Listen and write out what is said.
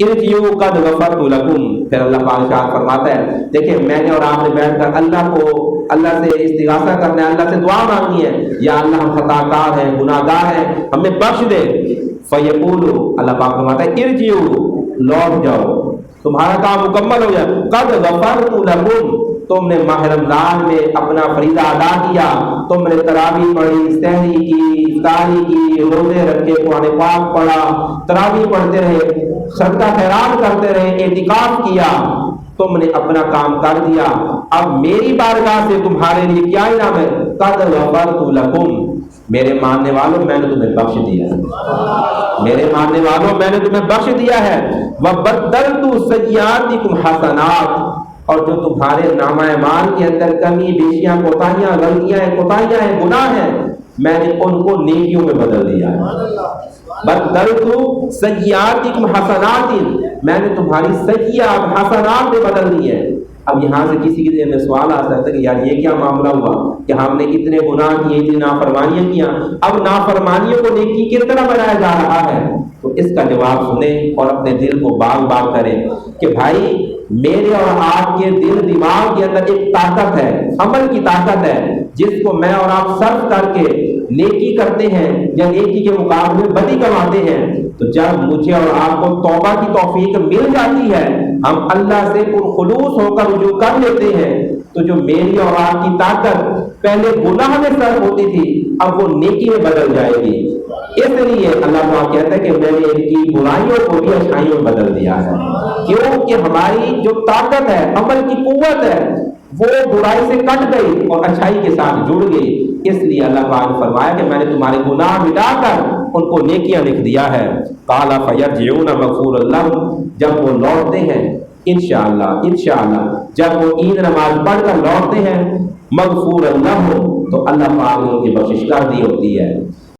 इरजिऊ कद गफरतु लकुम। फिर अल्लाह पाक इरशाद फरमाता है, देखिए मैंने और आपने बैठकर अल्लाह से इस्तिगासा करना है, अल्लाह से दुआ मांगनी है, या अल्लाह हम खताकार हैं, गुनाहगार हैं, हमें बख्श दे। फयकूलु, अल्लाह पाक फरमाता है इरजिऊ, लौट जाओ, तुम्हारा काम मुकम्मल हो जाए। कद गफरतु लकुम, तुमने माह रमजान में अपना फरीदा अदा किया, तुमने तरावी पढ़ी, सहरी की, इफ्तारी की, रोजे रखे, कुरान पाक पढ़ा, तरावी पढ़ते रहे, सदका खैरात करते रहे, एतिकाफ किया, तुमने अपना काम कर दिया। अब मेरी बारगाह से तुम्हारे लिए क्या इनाम है? कद गफरतु लकुम, मेरे मानने वालों मैंने तुम्हें बख्श दिया है, मेरे मानने वालों मैंने तुम्हें बख्श दिया है। वबद्दलतु सय्यातिकुम हसनात, और जो तुम्हारे नामा-ए-माल के अंदर कमी, बेशियां, कोताहियां, गलतियां हैं, कोताहियां हैं, गुनाह हैं, मैंने उनको नेकियों में बदल दिया है। बद्दलतु सय्यातिकुम हसनातिन, मैंने तुम्हारी सय्यात हसनात में बदल दी है। अब यहाँ से किसी के दिल में सवाल आ सकता है कि यार ये क्या मामला हुआ कि हमने इतने गुनाह किए, इतनी नाफरमानियां किया, अब नाफरमानियों को नेकी की तरह बनाया जा रहा है। तो इसका जवाब सुने और अपने दिल को बाग बाग करें कि भाई मेरे और आपके दिल दिमाग के अंदर एक ताकत है, अमल की ताकत है, जिसको मैं और आप सर्व करके नेकी करते हैं या नेकी के मुकाबले बदी कमाते हैं। तो जब मुझे और आपको तौबा की तौफीक मिल जाती है, हम अल्लाह से पुरखुलूस होकर रुजू कर लेते हैं, तो जो मेरी और आपकी ताकत पहले गुनाह में सर्व होती थी, अब वो नेकी में बदल जाएगी। इसलिए अल्लाह ताला कहता है कि मैंने इनकी बुराइयों को भी अच्छाइयों में बदल दिया है। क्यों? कि हमारी जो ताकत है, अमल की कुव्वत है, वो बुराई से कट गई और अच्छाई के साथ जुड़ गई। इसलिए अल्लाह पाक ने फरमाया कि मैंने तुम्हारे गुनाह मिटाकर उनको नेकियां लिख दिया है। काला फयरजिऊन मगफूरन लहुम, जब वो लौटते हैं इंशाअल्लाह, जब वो ईद नमाज पढ़कर लौटते हैं मगफूरन लहुम, तो अल्लाह पाक ने उनकी बख्शिश कर दी होती है।